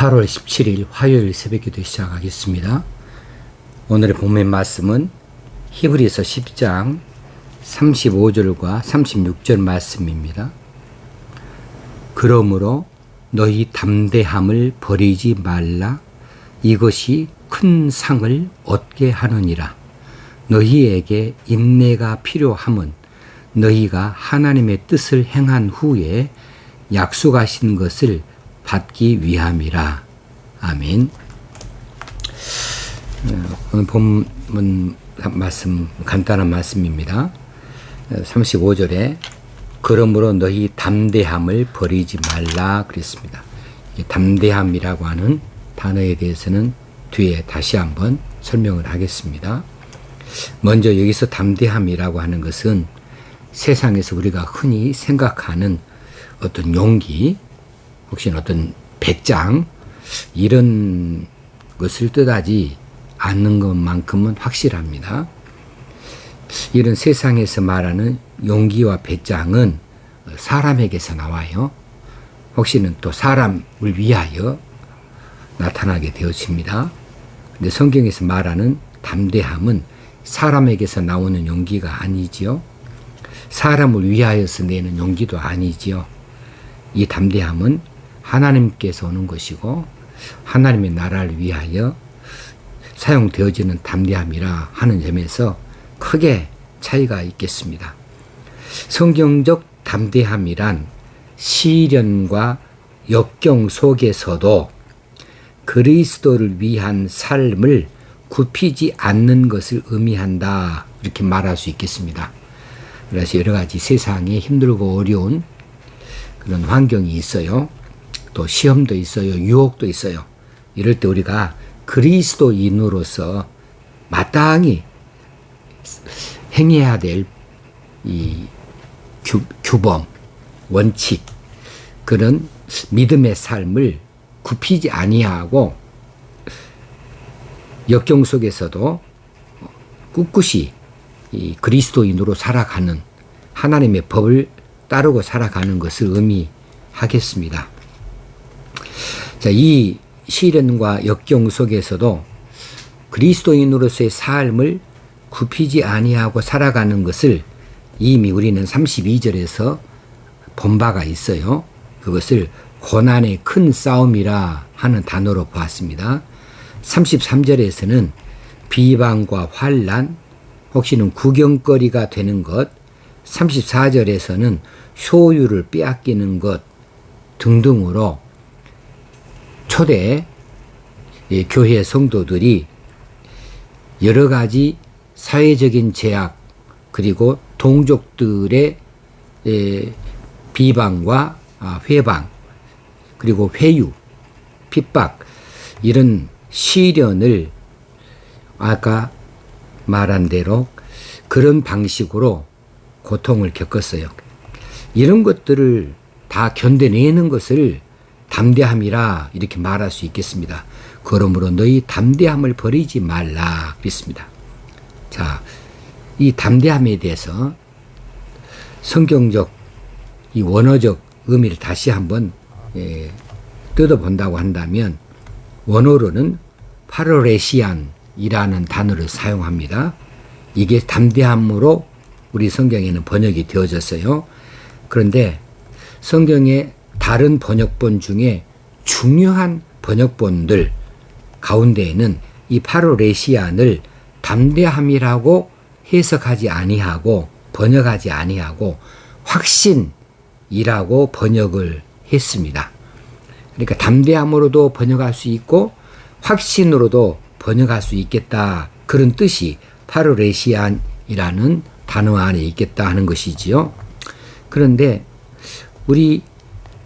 8월 17일 화요일 새벽기도 시작하겠습니다. 오늘의 본문 말씀은 히브리서 10장 35절과 36절 말씀입니다. 그러므로 너희 담대함을 버리지 말라. 이것이 큰 상을 얻게 하느니라. 너희에게 인내가 필요함은 너희가 하나님의 뜻을 행한 후에 약속하신 것을 받기 위함이라. 아멘. 오늘 본문 말씀 간단한 말씀입니다. 35절에 그러므로 너희 담대함을 버리지 말라 그랬습니다. 담대함이라고 하는 단어에 대해서는 뒤에 다시 한번 설명을 하겠습니다. 먼저 여기서 담대함이라고 하는 것은 세상에서 우리가 흔히 생각하는 어떤 용기, 혹시 어떤 배짱, 이런 것을 뜻하지 않는 것만큼은 확실합니다. 이런 세상에서 말하는 용기와 배짱은 사람에게서 나와요. 혹시는 또 사람을 위하여 나타나게 되어집니다. 근데 성경에서 말하는 담대함은 사람에게서 나오는 용기가 아니지요. 사람을 위하여서 내는 용기도 아니지요. 이 담대함은 하나님께서 오는 것이고 하나님의 나라를 위하여 사용되어지는 담대함이라 하는 점에서 크게 차이가 있겠습니다. 성경적 담대함이란 시련과 역경 속에서도 그리스도를 위한 삶을 굽히지 않는 것을 의미한다, 이렇게 말할 수 있겠습니다. 그래서 여러 가지 세상에 힘들고 어려운 그런 환경이 있어요. 또 시험도 있어요. 유혹도 있어요. 이럴 때 우리가 그리스도인으로서 마땅히 행해야 될 이 규범, 원칙, 그런 믿음의 삶을 굽히지 아니하고 역경 속에서도 꿋꿋이 이 그리스도인으로 살아가는, 하나님의 법을 따르고 살아가는 것을 의미하겠습니다. 자, 이 시련과 역경 속에서도 그리스도인으로서의 삶을 굽히지 아니하고 살아가는 것을 이미 우리는 32절에서 본 바가 있어요. 그것을 고난의 큰 싸움이라 하는 단어로 보았습니다. 33절에서는 비방과 환난, 혹시는 구경거리가 되는 것, 34절에서는 소유를 빼앗기는 것 등등으로 초대 교회 성도들이 여러 가지 사회적인 제약, 그리고 동족들의 비방과 회방, 그리고 회유, 핍박, 이런 시련을 아까 말한 대로 그런 방식으로 고통을 겪었어요. 이런 것들을 다 견뎌내는 것을 담대함이라 이렇게 말할 수 있겠습니다. 그러므로 너희 담대함을 버리지 말라 그랬습니다. 자, 이 담대함에 대해서 성경적, 이 원어적 의미를 다시 한번 뜯어본다고 한다면, 원어로는 파르레시안이라는 단어를 사용합니다. 이게 담대함으로 우리 성경에는 번역이 되어졌어요. 그런데 성경의 다른 번역본 중에 중요한 번역본들 가운데에는 이 파르레시안을 담대함이라고 해석하지 아니하고 번역하지 아니하고 확신이라고 번역을 했습니다. 그러니까 담대함으로도 번역할 수 있고 확신으로도 번역할 수 있겠다, 그런 뜻이 파르레시안이라는 단어 안에 있겠다 하는 것이지요. 그런데 우리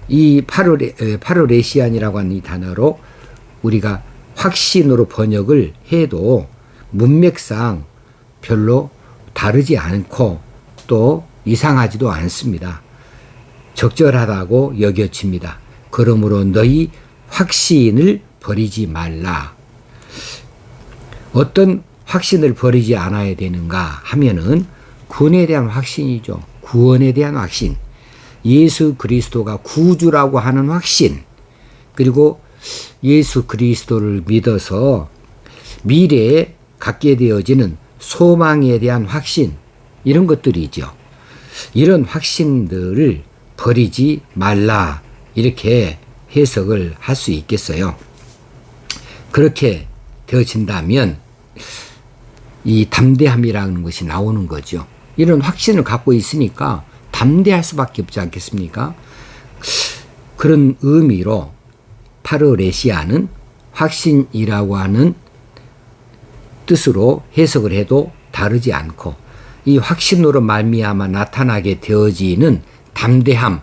이 파르레시안이라고 하는 이 단어로 우리가 확신으로 번역을 해도 문맥상 별로 다르지 않고 또 이상하지도 않습니다. 적절하다고 여겨집니다. 그러므로 너희 확신을 버리지 말라. 어떤 확신을 버리지 않아야 되는가 하면은 구원에 대한 확신이죠. 구원에 대한 확신. 예수 그리스도가 구주라고 하는 확신, 그리고 예수 그리스도를 믿어서 미래에 갖게 되어지는 소망에 대한 확신, 이런 것들이죠. 이런 확신들을 버리지 말라, 이렇게 해석을 할 수 있겠어요. 그렇게 되어진다면 이 담대함이라는 것이 나오는 거죠. 이런 확신을 갖고 있으니까 담대할 수밖에 없지 않겠습니까? 그런 의미로 파르레시아는 확신이라고 하는 뜻으로 해석을 해도 다르지 않고, 이 확신으로 말미암아 나타나게 되어지는 담대함,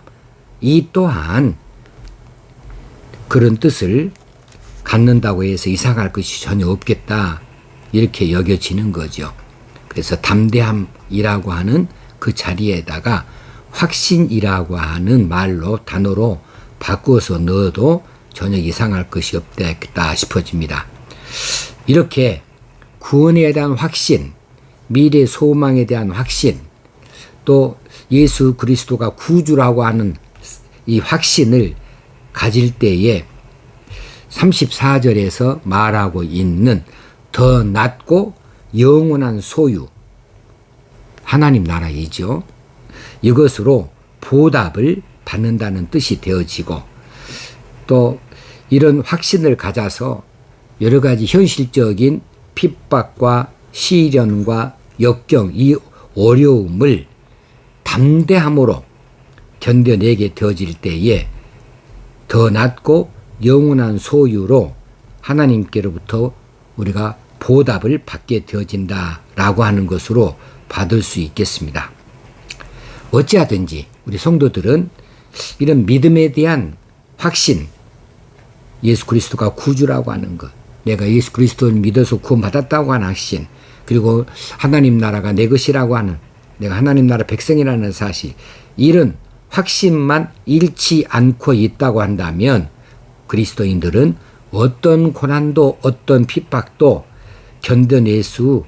이 또한 그런 뜻을 갖는다고 해서 이상할 것이 전혀 없겠다, 이렇게 여겨지는 거죠. 그래서 담대함이라고 하는 그 자리에다가 확신이라고 하는 말로, 단어로 바꾸어서 넣어도 전혀 이상할 것이 없겠다 싶어집니다. 이렇게 구원에 대한 확신, 미래 소망에 대한 확신, 또 예수 그리스도가 구주라고 하는 이 확신을 가질 때에 34절에서 말하고 있는 더 낫고 영원한 소유, 하나님 나라이죠. 이것으로 보답을 받는다는 뜻이 되어지고, 또 이런 확신을 가져서 여러 가지 현실적인 핍박과 시련과 역경, 이 어려움을 담대함으로 견뎌내게 되어질 때에 더 낫고 영원한 소유로 하나님께로부터 우리가 보답을 받게 되어진다라고 하는 것으로 받을 수 있겠습니다. 어찌하든지 우리 성도들은 이런 믿음에 대한 확신, 예수 그리스도가 구주라고 하는 것, 내가 예수 그리스도를 믿어서 구원받았다고 하는 확신, 그리고 하나님 나라가 내 것이라고 하는, 내가 하나님 나라 백성이라는 사실, 이런 확신만 잃지 않고 있다고 한다면 그리스도인들은 어떤 고난도 어떤 핍박도 견뎌낼 수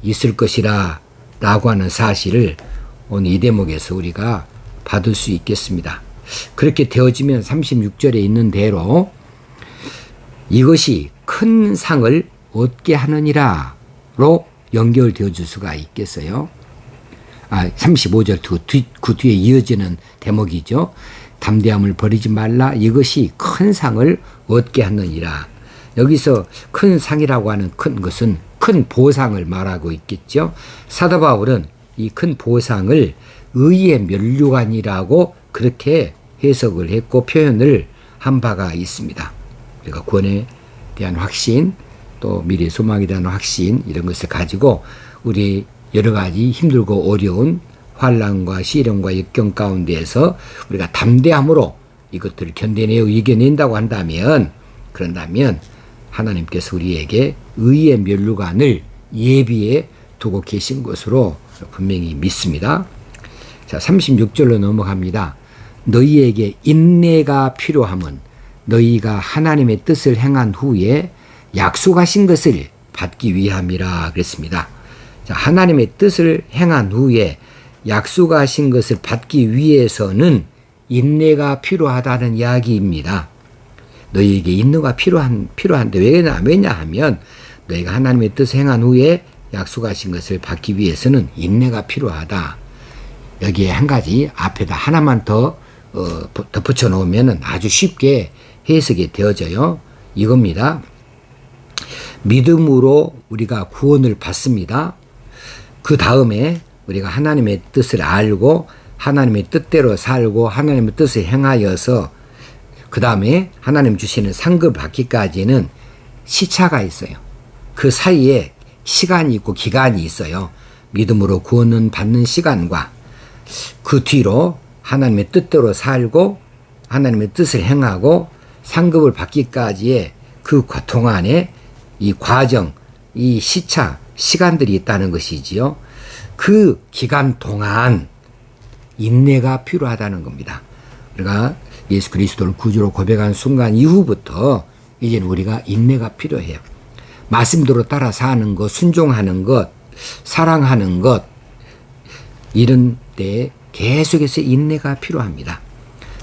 있을 것이라 라고 하는 사실을 오늘 이 대목에서 우리가 받을 수 있겠습니다. 그렇게 되어지면 36절에 있는 대로 이것이 큰 상을 얻게 하느니라로 연결되어 줄 수가 있겠어요. 35절 그 뒤에 이어지는 대목이죠. 담대함을 버리지 말라, 이것이 큰 상을 얻게 하느니라. 여기서 큰 상이라고 하는 큰 것은 큰 보상을 말하고 있겠죠. 사도 바울은 이 큰 보상을 의의 면류관이라고 그렇게 해석을 했고 표현을 한 바가 있습니다. 그러니까 구원에 대한 확신, 또 미래 소망에 대한 확신, 이런 것을 가지고 우리 여러 가지 힘들고 어려운 환난과 시련과 역경 가운데에서 우리가 담대함으로 이것들을 견뎌내고 이겨낸다고 한다면, 그런다면 하나님께서 우리에게 의의 면류관을 예비해 두고 계신 것으로 분명히 믿습니다. 자, 36절로 넘어갑니다. 너희에게 인내가 필요함은 너희가 하나님의 뜻을 행한 후에 약속하신 것을 받기 위함이라 그랬습니다. 자, 하나님의 뜻을 행한 후에 약속하신 것을 받기 위해서는 인내가 필요하다는 이야기입니다. 너희에게 인내가 필요한데 왜냐 하면 너희가 하나님의 뜻을 행한 후에 약속하신 것을 받기 위해서는 인내가 필요하다. 여기에 한 가지 앞에다 하나만 더 덧붙여 놓으면 아주 쉽게 해석이 되어져요. 이겁니다. 믿음으로 우리가 구원을 받습니다. 그 다음에 우리가 하나님의 뜻을 알고 하나님의 뜻대로 살고 하나님의 뜻을 행하여서 그 다음에 하나님 주시는 상급을 받기까지는 시차가 있어요. 그 사이에 시간이 있고 기간이 있어요. 믿음으로 구원은 받는 시간과 그 뒤로 하나님의 뜻대로 살고 하나님의 뜻을 행하고 상급을 받기까지의 그 동안에 이 과정, 이 시차, 시간들이 있다는 것이지요. 그 기간 동안 인내가 필요하다는 겁니다. 우리가 예수 그리스도를 구주로 고백한 순간 이후부터 이제는 우리가 인내가 필요해요. 말씀대로 따라 사는 것, 순종하는 것, 사랑하는 것, 이런 때 계속해서 인내가 필요합니다.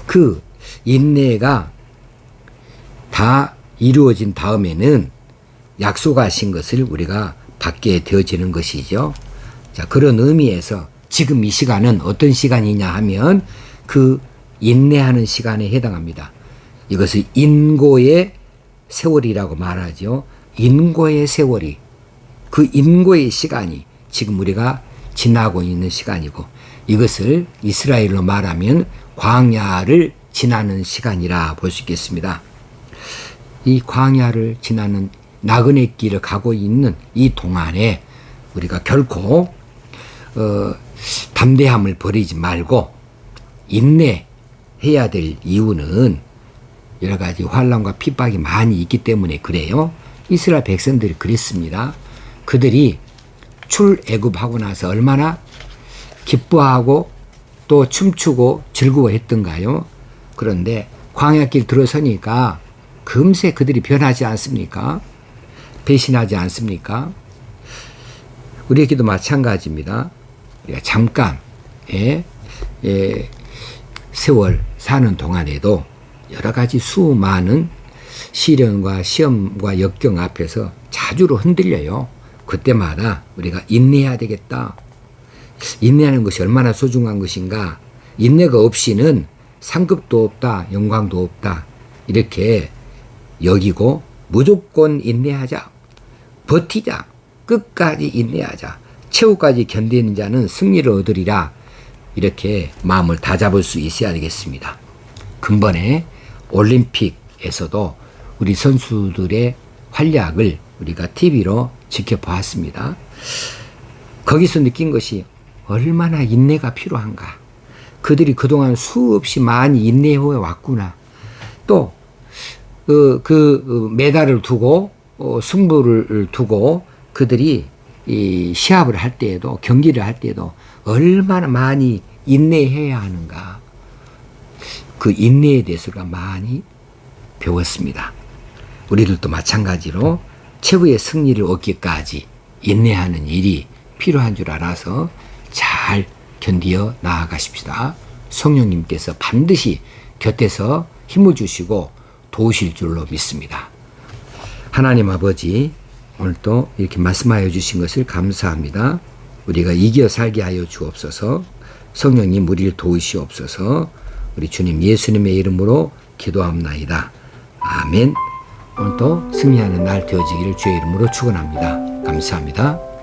그 인내가 다 이루어진 다음에는 약속하신 것을 우리가 받게 되어지는 것이죠. 자, 그런 의미에서 지금 이 시간은 어떤 시간이냐 하면 그 인내하는 시간에 해당합니다. 이것을 인고의 세월이라고 말하죠. 인고의 세월이, 그 인고의 시간이 지금 우리가 지나고 있는 시간이고, 이것을 이스라엘로 말하면 광야를 지나는 시간이라 볼 수 있겠습니다. 이 광야를 지나는 나그네 길을 가고 있는 이 동안에 우리가 결코 담대함을 버리지 말고 인내해야 될 이유는 여러 가지 환난과 핍박이 많이 있기 때문에 그래요. 이스라엘 백성들이 그랬습니다. 그들이 출애굽하고 나서 얼마나 기뻐하고 또 춤추고 즐거워했던가요? 그런데 광야길 들어서니까 금세 그들이 변하지 않습니까? 배신하지 않습니까? 우리에게도 마찬가지입니다. 우리가 잠깐 세월 사는 동안에도 여러 가지 수많은 시련과 시험과 역경 앞에서 자주로 흔들려요. 그때마다 우리가 인내해야 되겠다. 인내하는 것이 얼마나 소중한 것인가. 인내가 없이는 상급도 없다, 영광도 없다. 이렇게 여기고 무조건 인내하자. 버티자. 끝까지 인내하자. 최후까지 견디는 자는 승리를 얻으리라. 이렇게 마음을 다잡을 수 있어야 되겠습니다. 근본에 올림픽에서도 우리 선수들의 활약을 우리가 TV로 지켜보았습니다. 거기서 느낀 것이 얼마나 인내가 필요한가. 그들이 그동안 수없이 많이 인내해 왔구나. 또 그 메달을 두고 승부를 두고 그들이 이 시합을 할 때에도, 경기를 할 때에도 얼마나 많이 인내해야 하는가. 그 인내에 대해서 많이 배웠습니다. 우리들도 마찬가지로 최후의 승리를 얻기까지 인내하는 일이 필요한 줄 알아서 잘 견디어 나아가십시다. 성령님께서 반드시 곁에서 힘을 주시고 도우실 줄로 믿습니다. 하나님 아버지, 오늘도 이렇게 말씀하여 주신 것을 감사합니다. 우리가 이겨 살게 하여 주옵소서. 성령님 우리를 도우시옵소서. 우리 주님 예수님의 이름으로 기도합나이다. 아멘. 오늘도 승리하는 날 되어지기를 주의 이름으로 축원합니다. 감사합니다.